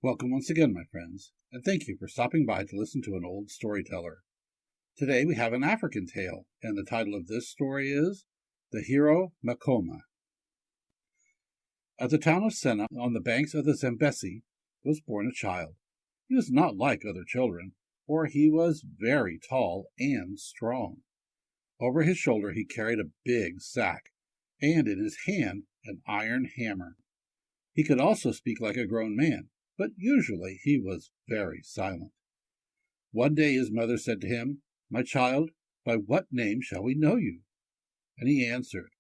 Welcome once again, my friends, and thank you for stopping by to listen to an old storyteller. Today we have an African tale, and the title of this story is The Hero Makoma. At the town of Senna, on the banks of the Zambesi, was born a child. He was not like other children, for he was very tall and strong. Over his shoulder he carried a big sack, and in his hand an iron hammer. He could also speak like a grown man, but usually he was very silent. One day his mother said to him, "My child, by what name shall we know you?" And he answered,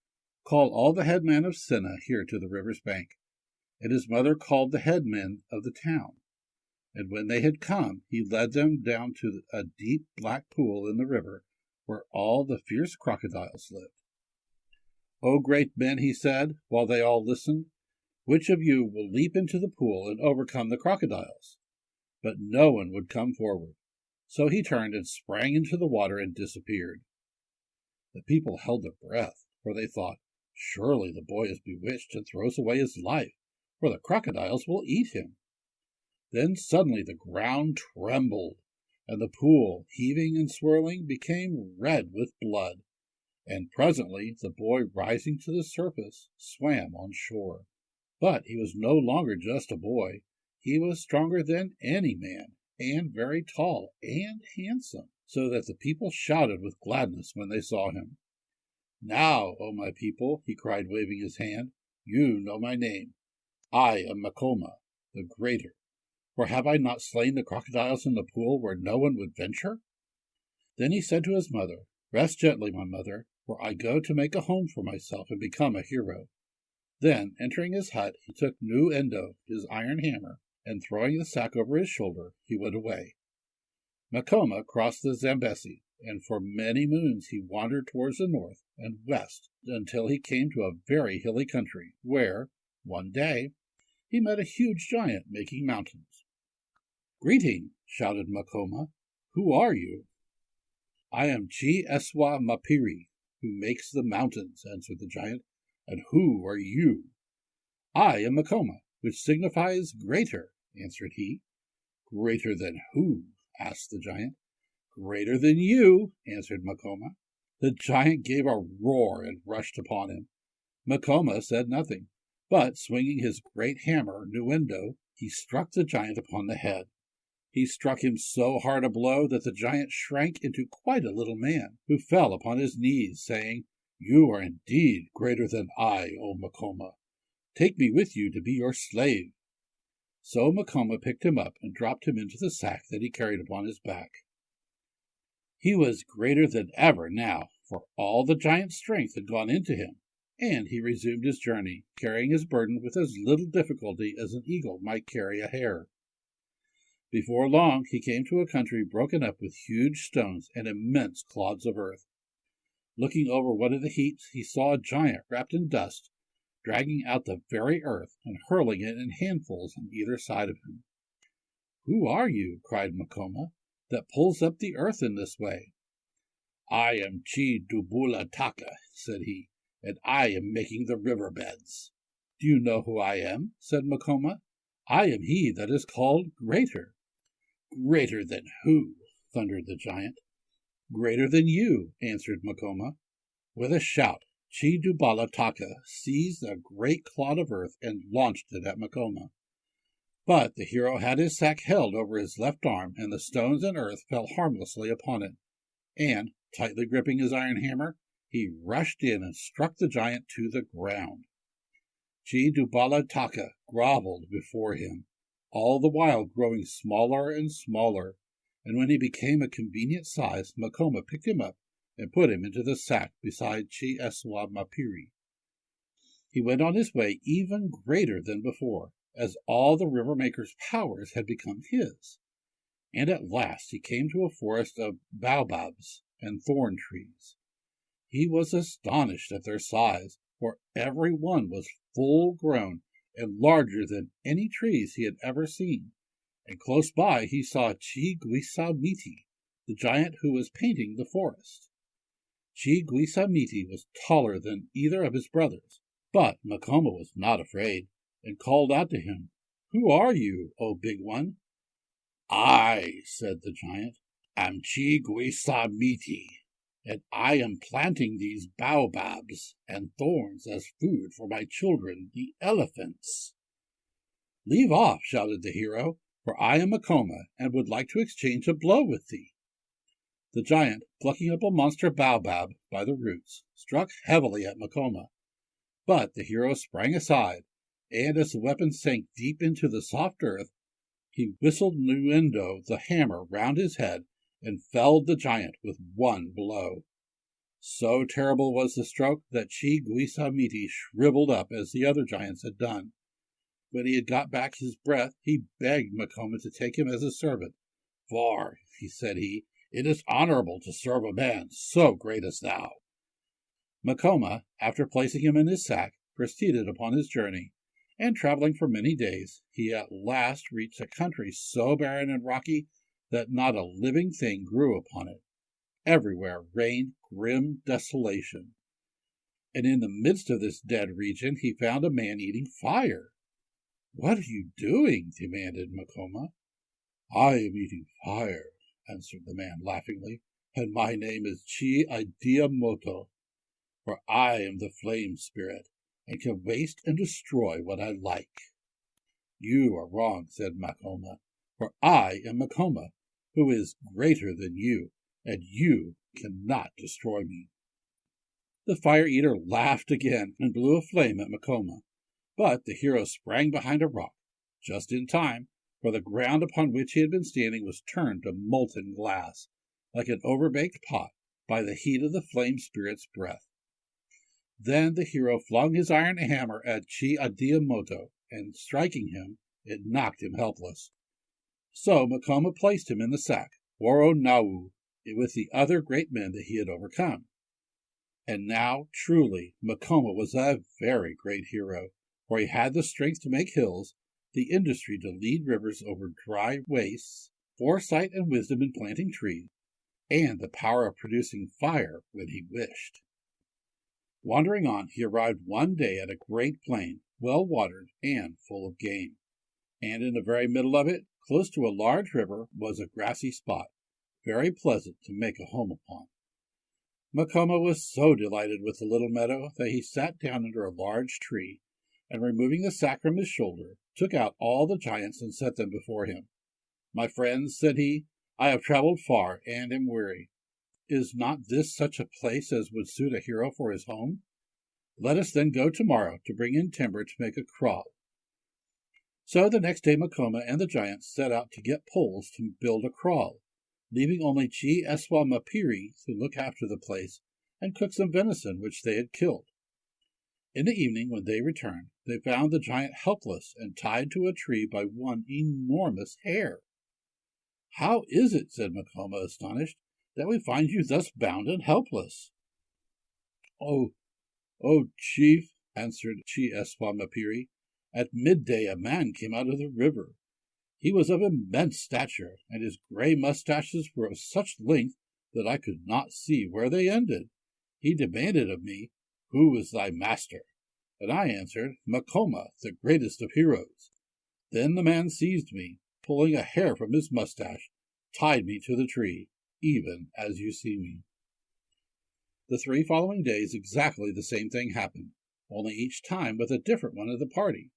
"Call all the headmen of Senna here to the river's bank." And his mother called the headmen of the town. And when they had come, he led them down to a deep black pool in the river, where all the fierce crocodiles lived. "O great men," he said, while they all listened, "which of you will leap into the pool and overcome the crocodiles?" But no one would come forward. So he turned and sprang into the water and disappeared. The people held their breath, for they thought, "Surely the boy is bewitched and throws away his life, for the crocodiles will eat him." Then suddenly the ground trembled, and the pool, heaving and swirling, became red with blood, and presently the boy, rising to the surface, swam on shore. But he was no longer just a boy. He was stronger than any man, and very tall and handsome, so that the people shouted with gladness when they saw him. "Now, O my people," he cried, waving his hand, "you know my name. I am Makoma, the Greater. For have I not slain the crocodiles in the pool where no one would venture?" Then he said to his mother, "Rest gently, my mother, for I go to make a home for myself and become a hero." Then, entering his hut, he took Nu Endo, his iron hammer, and throwing the sack over his shoulder, he went away. Makoma crossed the Zambesi, and for many moons he wandered towards the north and west until he came to a very hilly country, where, one day, he met a huge giant making mountains. "Greeting!" shouted Makoma. "Who are you?" "I am Chi Eswa Mapiri, who makes the mountains," answered the giant. "And who are you?" "I am Makoma, which signifies greater," answered he. "Greater than who?" asked the giant. "Greater than you," answered Makoma. The giant gave a roar and rushed upon him. Makoma said nothing, but swinging his great hammer, Nu Endo, he struck the giant upon the head. He struck him so hard a blow that the giant shrank into quite a little man, who fell upon his knees, saying, "You are indeed greater than I, O Makoma. Take me with you to be your slave." So Makoma picked him up and dropped him into the sack that he carried upon his back. He was greater than ever now, for all the giant's strength had gone into him, and he resumed his journey, carrying his burden with as little difficulty as an eagle might carry a hare. Before long he came to a country broken up with huge stones and immense clods of earth. Looking over one of the heaps, he saw a giant wrapped in dust, dragging out the very earth and hurling it in handfuls on either side of him. "Who are you," cried Makoma, "that pulls up the earth in this way?" "I am Chi Dubula Taka," said he, "and I am making the river beds." "Do you know who I am?" said Makoma. "I am he that is called Greater." "Greater than who?" thundered the giant. "Greater than you," answered Makoma. With a shout, Chi Dubala Taka seized a great clod of earth and launched it at Makoma. But the hero had his sack held over his left arm, and the stones and earth fell harmlessly upon it. And, tightly gripping his iron hammer, he rushed in and struck the giant to the ground. Chi Dubala Taka groveled before him, all the while growing smaller and smaller, and when he became a convenient size, Makoma picked him up and put him into the sack beside Chi Eswa Mapiri. He went on his way even greater than before, as all the river maker's powers had become his. And at last he came to a forest of baobabs and thorn trees. He was astonished at their size, for every one was full grown and larger than any trees he had ever seen, and close by he saw Chi Guisa Miti, the giant who was painting the forest. Chi Guisa Miti was taller than either of his brothers, but Makoma was not afraid, and called out to him, Who are you, O big one?" "I," said the giant, "am Chi-Gwisamiti, and I am planting these baobabs and thorns as food for my children, the elephants." "Leave off," shouted the hero, "for I am Makoma, and would like to exchange a blow with thee." The giant, plucking up a monster baobab by the roots, struck heavily at Makoma. But the hero sprang aside, and as the weapon sank deep into the soft earth, he whistled Nuendo the hammer round his head and felled the giant with one blow. So terrible was the stroke that Chi-Gwisamiti shriveled up as the other giants had done. When he had got back his breath, he begged Makoma to take him as a servant. "For," said he, "it is honorable to serve a man so great as thou." Makoma, after placing him in his sack, proceeded upon his journey, and traveling for many days, he at last reached a country so barren and rocky that not a living thing grew upon it. Everywhere reigned grim desolation. And in the midst of this dead region he found a man eating fire. "What are you doing?" demanded Makoma. "I am eating fire," answered the man laughingly, "and my name is Chi-Ideamoto, for I am the flame spirit, and can waste and destroy what I like." "You are wrong," said Makoma, "for I am Makoma, who is greater than you, and you cannot destroy me." The fire-eater laughed again and blew a flame at Makoma, but the hero sprang behind a rock, just in time, for the ground upon which he had been standing was turned to molten glass, like an overbaked pot, by the heat of the flame spirit's breath. Then the hero flung his iron hammer at Chi-Ideamoto, and striking him, it knocked him helpless. So Makoma placed him in the sack, Oro-Nau, with the other great men that he had overcome. And now, truly, Makoma was a very great hero, for he had the strength to make hills, the industry to lead rivers over dry wastes, foresight and wisdom in planting trees, and the power of producing fire when he wished. Wandering on, he arrived one day at a great plain, well watered and full of game. And in the very middle of it, close to a large river, was a grassy spot, very pleasant to make a home upon. Makoma was so delighted with the little meadow that he sat down under a large tree, and removing the sack from his shoulder, took out all the giants and set them before him. "My friends," said he, "I have traveled far and am weary. Is not this such a place as would suit a hero for his home? Let us then go tomorrow to bring in timber to make a kraal." So the next day Makoma and the giants set out to get poles to build a kraal, leaving only Chi-Eswamapiri to look after the place and cook some venison which they had killed. In the evening, when they returned, they found the giant helpless and tied to a tree by one enormous hair. "How is it," said Makoma, astonished, "that we find you thus bound and helpless?" Oh, chief," answered Chi-Eswamapiri, "at midday a man came out of the river. He was of immense stature, and his gray mustaches were of such length that I could not see where they ended. He demanded of me, 'Who is thy master?' And I answered, 'Makoma, the greatest of heroes.' Then the man seized me, pulling a hair from his mustache, tied me to the tree, even as you see me." The 3 following days exactly the same thing happened, only each time with a different one of the party.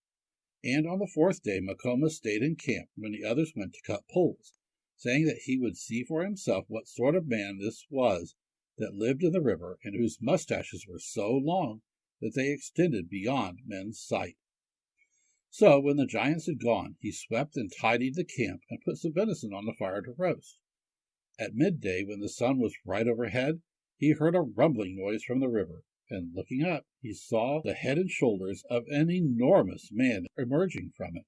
And on the 4th day Makoma stayed in camp when the others went to cut poles, saying that he would see for himself what sort of man this was that lived in the river and whose mustaches were so long that they extended beyond men's sight. So when the giants had gone, he swept and tidied the camp and put some venison on the fire to roast. At midday, when the sun was right overhead, he heard a rumbling noise from the river, and looking up, he saw the head and shoulders of an enormous man emerging from it.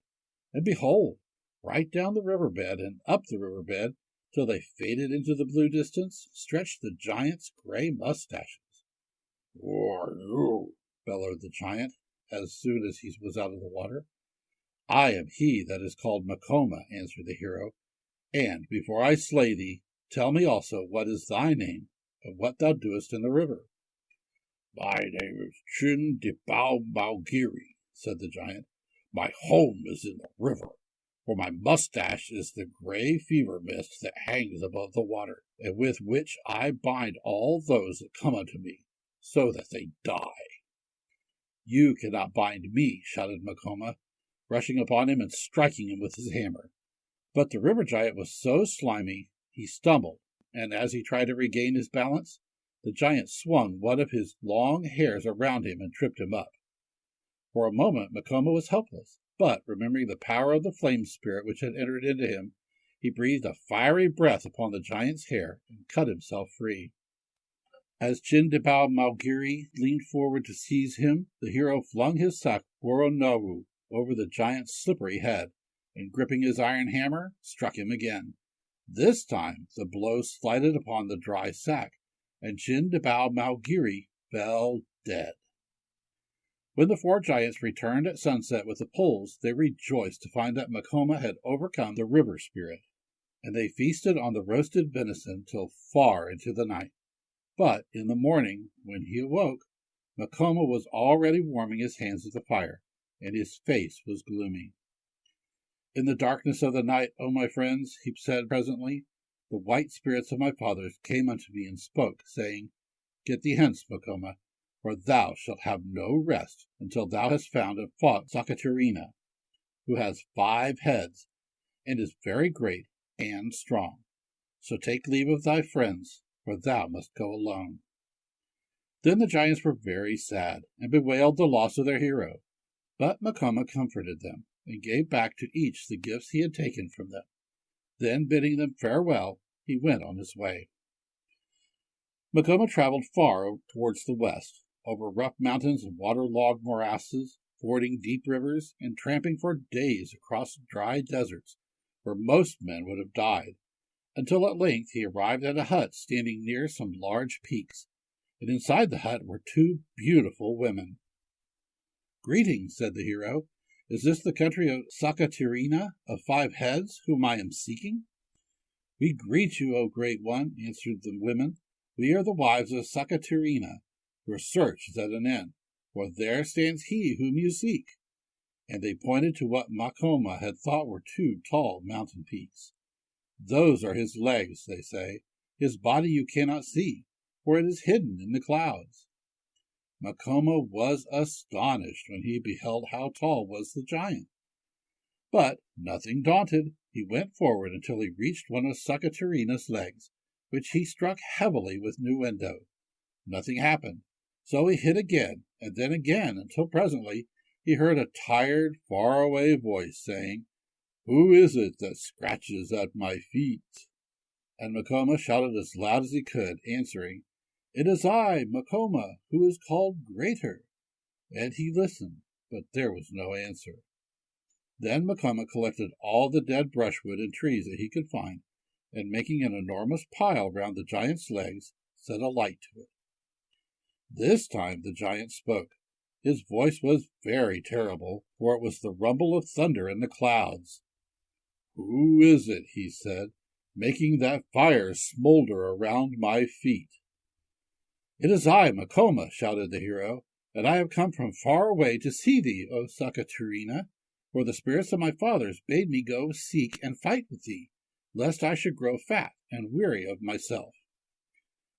And behold, right down the riverbed and up the riverbed, till they faded into the blue distance, stretched the giant's gray mustaches. "Who are you?" bellowed the giant, as soon as he was out of the water. "I am he that is called Makoma," answered the hero, "and before I slay thee, tell me also what is thy name, and what thou doest in the river." "My name is Chin Dipao Maugiri," said the giant. My home is in the river, for my mustache is the gray fever mist that hangs above the water, and with which I bind all those that come unto me, so that they die. You cannot bind me, shouted Makoma, rushing upon him and striking him with his hammer. But the river giant was so slimy he stumbled, and as he tried to regain his balance, the giant swung one of his long hairs around him and tripped him up. For a moment Makoma was helpless, but remembering the power of the flame spirit which had entered into him, he breathed a fiery breath upon the giant's hair and cut himself free. As Chindabao Malgiri leaned forward to seize him, the hero flung his sack Woronawu over the giant's slippery head, and gripping his iron hammer, struck him again. This time the blow slighted upon the dry sack, and Chindabao Malgiri fell dead. When the four giants returned at sunset with the poles, they rejoiced to find that Makoma had overcome the river spirit, and they feasted on the roasted venison till far into the night. But in the morning, when he awoke, Makoma was already warming his hands at the fire, and his face was gloomy. In the darkness of the night, O my friends, he said presently, the white spirits of my fathers came unto me and spoke, saying, Get thee hence, Makoma, for thou shalt have no rest until thou hast found and fought Sakatirina, who has 5 heads, and is very great and strong. So take leave of thy friends, for thou must go alone. Then the giants were very sad, and bewailed the loss of their hero. But Makoma comforted them, and gave back to each the gifts he had taken from them. Then, bidding them farewell, he went on his way. Makoma traveled far towards the west, over rough mountains and waterlogged morasses, fording deep rivers, and tramping for days across dry deserts, where most men would have died, until at length he arrived at a hut standing near some large peaks, and inside the hut were 2 beautiful women. Greetings, said the hero. Is this the country of Sakatirina of 5 heads, whom I am seeking? We greet you, O great one, answered the women. We are the wives of Sakatirina. Your search is at an end, for there stands he whom you seek. And they pointed to what Makoma had thought were 2 tall mountain peaks. Those are his legs, they say. His body you cannot see, for it is hidden in the clouds. Makoma was astonished when he beheld how tall was the giant. But, nothing daunted, he went forward until he reached one of Sakatirina's legs, which he struck heavily with innuendo. Nothing happened, so he hit again, and then again, until presently he heard a tired, far-away voice saying, Who is it that scratches at my feet? And Makoma shouted as loud as he could, answering, It is I, Makoma, who is called Greater. And he listened, but there was no answer. Then Makoma collected all the dead brushwood and trees that he could find, and making an enormous pile round the giant's legs, set a light to it. This time the giant spoke. His voice was very terrible, for it was the rumble of thunder in the clouds. Who is it, he said, making that fire smolder around my feet? It is I, Makoma, shouted the hero, and I have come from far away to see thee, O Sakatirina, for the spirits of my fathers bade me go seek and fight with thee, lest I should grow fat and weary of myself.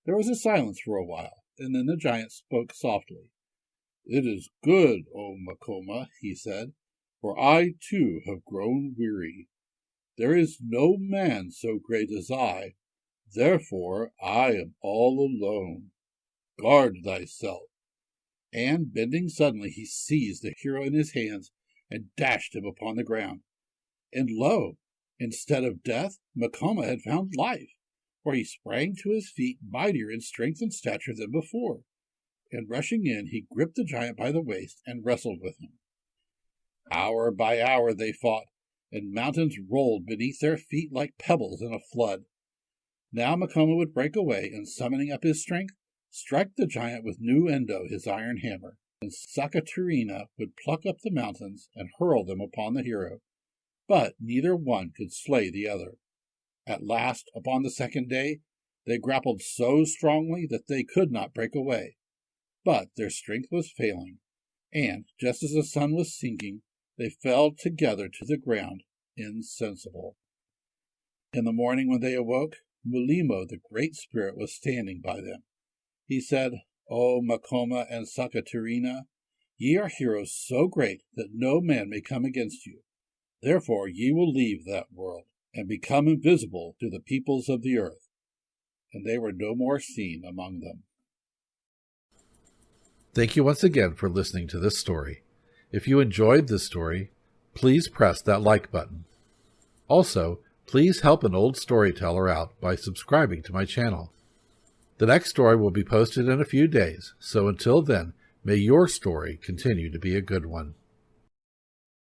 There was a silence for a while, and then the giant spoke softly. It is good, O Makoma, he said, for I too have grown weary. There is no man so great as I, therefore I am all alone. Guard thyself. And, bending suddenly, he seized the hero in his hands and dashed him upon the ground. And lo, instead of death, Makoma had found life, for he sprang to his feet mightier in strength and stature than before, and rushing in, he gripped the giant by the waist and wrestled with him. Hour by hour they fought, and mountains rolled beneath their feet like pebbles in a flood. Now Makoma would break away, and summoning up his strength, strike the giant with innuendo his iron hammer, and Sakatirina would pluck up the mountains and hurl them upon the hero, but neither one could slay the other. At last, upon the 2nd day, they grappled so strongly that they could not break away, but their strength was failing, and, just as the sun was sinking, they fell together to the ground, insensible. In the morning when they awoke, Mulimo, the Great Spirit, was standing by them. He said, O Makoma and Sakatarina, ye are heroes so great that no man may come against you. Therefore ye will leave that world, and become invisible to the peoples of the earth. And they were no more seen among them. Thank you once again for listening to this story. If you enjoyed this story, please press that like button. Also, please help an old storyteller out by subscribing to my channel. The next story will be posted in a few days, so until then, may your story continue to be a good one.